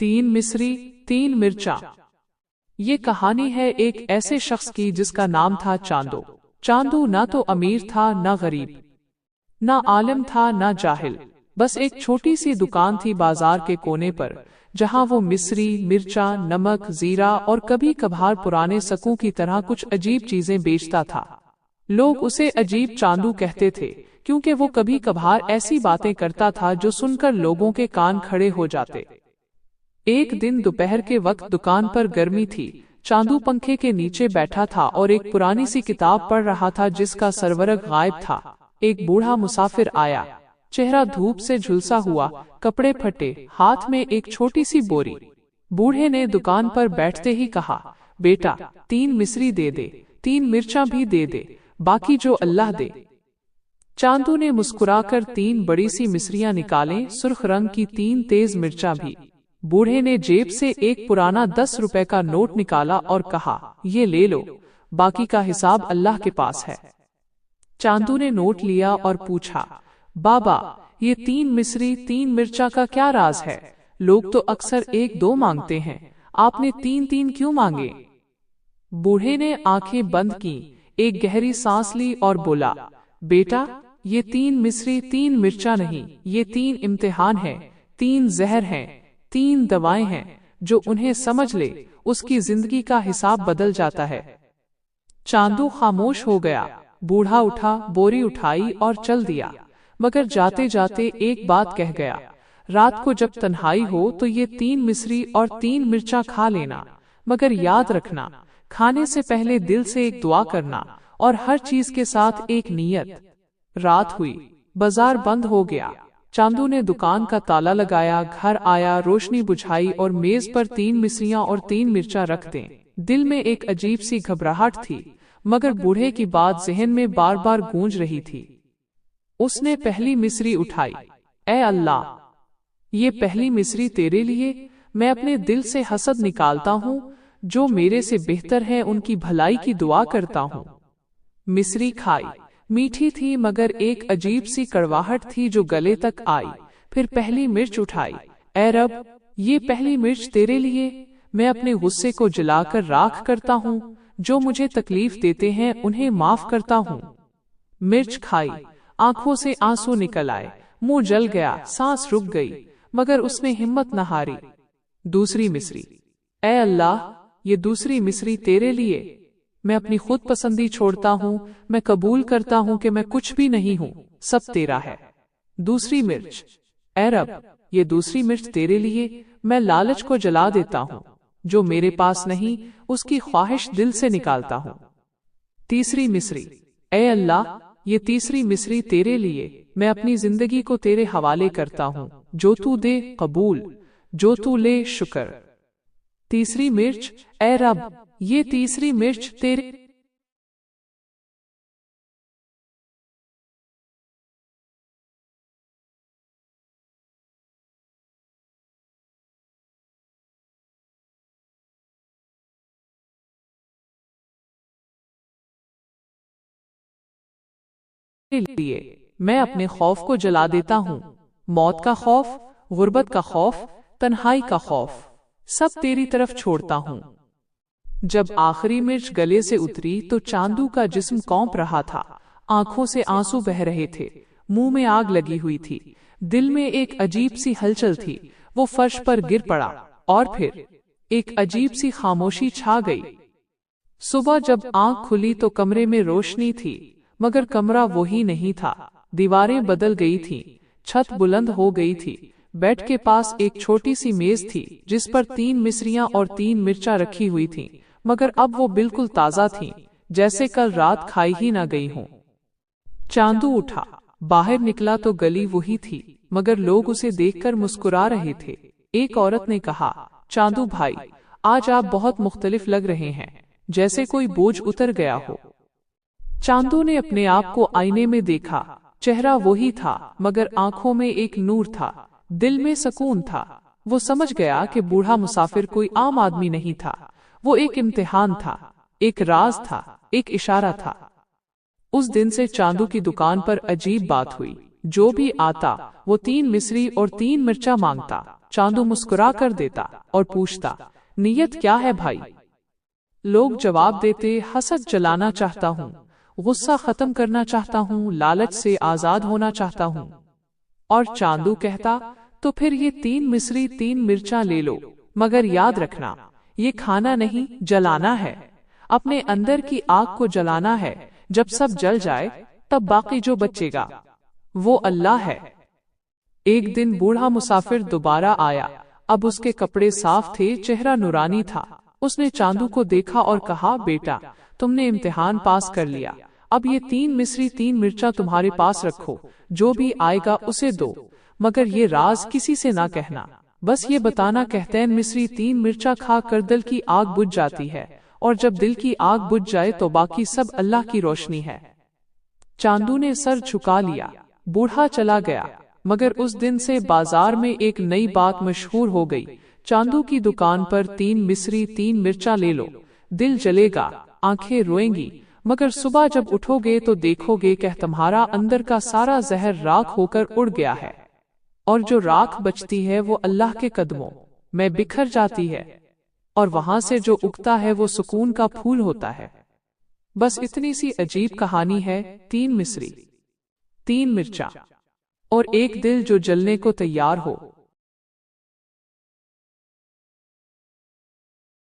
तीन मिस्री तीन मिर्चा। ये कहानी है एक ऐसे शख्स की जिसका नाम था चांदू। चांदू ना तो अमीर था ना गरीब, ना आलिम था ना जाहिल, बस एक छोटी सी दुकान थी बाजार के कोने पर, जहां वो मिस्री, मिर्चा, नमक, जीरा और कभी कभार पुराने सकू की तरह कुछ अजीब चीजें बेचता था। लोग उसे अजीब चांदू कहते थे क्योंकि वो कभी कभार ऐसी बातें करता था जो सुनकर लोगों के कान खड़े हो जाते। एक दिन दोपहर के वक्त दुकान पर गर्मी थी। चांदू पंखे के नीचे बैठा था और एक पुरानी सी किताब पढ़ रहा था जिसका सरवरग गायब था। एक बूढ़ा मुसाफिर आया, चेहरा धूप से झुलसा हुआ, कपड़े फटे, हाथ में एक छोटी सी बोरी। बूढ़े ने दुकान पर बैठते ही कहा, बेटा, 3 मिस्री दे दे, 3 मिर्चा भी दे दे, बाकी जो अल्लाह दे। चांदू ने मुस्कुराकर 3 बड़ी सी मिस्रियां निकालें, सुर्ख रंग की 3 तेज मिर्चा भी। बूढ़े ने जेब से एक पुराना 10 रुपए का नोट निकाला और कहा, ये ले लो, बाकी का हिसाब अल्लाह के पास है। चांदू ने नोट लिया और पूछा, बाबा, ये 3 मिस्री 3 मिर्चा का क्या राज है? लोग तो अक्सर 1-2 मांगते हैं, आपने 3-3 क्यों मांगे? बूढ़े ने आंखें बंद की, एक गहरी सांस ली और बोला, बेटा, ये 3 मिस्री 3 मिर्चा नहीं, ये 3 इम्तिहान हैं, 3 जहर हैं, 3 दवाएं हैं, जो उन्हें समझ ले उसकी जिंदगी का हिसाब बदल जाता है। चांदू खामोश हो गया। बूढ़ा उठा, बोरी उठाई और चल दिया, मगर जाते जाते एक बात कह गया, रात को जब तन्हाई हो तो ये 3 मिस्री और 3 मिर्चा खा लेना, मगर याद रखना, खाने से पहले दिल से एक दुआ करना और हर चीज के साथ एक नियत। रात हुई, बाजार बंद हो गया। चांदू ने दुकान का ताला लगाया, घर आया, रोशनी बुझाई और मेज पर 3 मिस्रियां और 3 मिर्चा रख दें। दिल में एक अजीब सी घबराहट थी, मगर बूढ़े की बात जहन में बार बार गूंज रही थी। उसने पहली मिस्री उठाई। ऐ अल्लाह, ये पहली मिस्री तेरे लिए, मैं अपने दिल से हसद निकालता हूँ, जो मेरे से बेहतर है उनकी भलाई की दुआ करता हूँ। मिस्री खाई, मीठी थी मगर एक अजीब सी कड़वाहट थी जो गले तक आई। फिर पहली मिर्च उठाई। ऐ रब, ये पहली मिर्च तेरे लिए, मैं अपने गुस्से को जलाकर राख करता हूँ, जो मुझे तकलीफ देते हैं उन्हें माफ करता हूँ। मिर्च खाई, आंखों से आंसू निकल आए, मुंह जल गया, सांस रुक गई, मगर उसने हिम्मत न हारी। दूसरी मिस्री। ऐ अल्लाह, ये दूसरी मिस्री तेरे लिए, मैं अपनी खुद पसंदी छोड़ता हूँ, मैं कबूल करता हूँ कि मैं कुछ भी नहीं हूँ, सब तेरा है। दूसरी मिर्च। ऐ रब, ये दूसरी मिर्च तेरे लिए, मैं लालच को जला देता हूँ, जो मेरे पास नहीं उसकी ख्वाहिश दिल से निकालता हूँ। तीसरी मिस्री। ऐ अल्लाह, ये तीसरी मिस्री तेरे लिए, मैं अपनी जिंदगी को तेरे हवाले करता हूँ, जो तू दे कबूल, जो तू ले शुक्र। तीसरी मिर्च। ऐ रब, ये तीसरी मिर्च तेरे लिए, मैं अपने खौफ को जला देता हूँ, मौत का खौफ, गुर्बत का खौफ, तन्हाई का खौफ, सब तेरी तरफ छोड़ता हूँ। जब आखिरी मिर्च गले से उतरी तो चांदू का जिस्म कौंप रहा था, आंखों से आंसू बह रहे थे, मुंह में आग लगी हुई थी, दिल में एक अजीब सी हलचल थी। वो फर्श पर गिर पड़ा और फिर एक अजीब सी खामोशी छा गई। सुबह जब आंख खुली तो कमरे में रोशनी थी, मगर कमरा वही नहीं था। दीवारें बदल गई थीं, छत बुलंद हो गई थी। बेड के पास एक छोटी सी मेज थी जिस पर 3 मिस्रियां और 3 मिर्चा रखी हुई थीं, मगर अब वो बिल्कुल ताजा थीं, जैसे कल रात खाई ही ना गई हों। चांदू उठा, बाहर निकला तो गली वही थी, मगर लोग उसे देखकर मुस्कुरा रहे थे। एक औरत ने कहा, चांदू भाई, आज आप बहुत मुख्तलिफ लग रहे हैं, जैसे कोई बोझ उतर गया हो। चांदू ने अपने आप को आईने में देखा, चेहरा वही था, मगर आंखों में एक नूर था, दिल में सुकून था। वो समझ गया कि बूढ़ा मुसाफिर कोई आम आदमी नहीं था, वो एक इम्तिहान था, एक राज था, एक इशारा था। उस दिन से चांदू की दुकान पर अजीब बात हुई, जो भी आता वो 3 मिस्री और 3 मिर्चा मांगता। चांदू मुस्कुरा कर देता और पूछता, नीयत क्या है भाई? लोग जवाब देते, हसद जलाना चाहता हूँ, गुस्सा खत्म करना चाहता हूँ, लालच से आजाद होना चाहता हूँ। और चांदू कहता, तो फिर ये 3 मिस्री 3 मिर्चा ले लो, मगर याद रखना ये खाना नहीं, जलाना है। अपने अंदर की आग को जलाना है। जब सब जल जाए तब बाकी जो बचेगा वो अल्लाह है। एक दिन बूढ़ा मुसाफिर दोबारा आया। अब उसके कपड़े साफ थे, चेहरा नूरानी था। उसने चांदू को देखा और कहा, बेटा तुमने इम्तिहान पास कर लिया, अब ये 3 मिस्री 3 मिर्चा तुम्हारे पास रखो, जो भी आएगा उसे दो, मगर ये राज किसी से ना कहना। बस ये बताना, कहतैन मिस्री 3 मिर्चा खा कर दिल की आग बुझ जाती है, और जब दिल की आग बुझ जाए तो बाकी सब अल्लाह की रोशनी है। चांदू ने सर झुका लिया। बूढ़ा चला गया। मगर उस दिन से बाजार में एक नई बात मशहूर हो गई। चांदू की दुकान पर 3 मिस्री 3 मिर्चा ले लो, दिल जलेगा, आंखें रोएंगी, मगर सुबह जब उठोगे तो देखोगे कि तुम्हारा अंदर का सारा जहर राख होकर उड़ गया है, और जो राख बचती है वो अल्लाह के कदमों में बिखर जाती है, और वहां से जो उगता है वो सुकून का फूल होता है। बस इतनी सी अजीब कहानी है। 3 मिस्री 3 मिर्चा और एक दिल जो जलने को तैयार हो।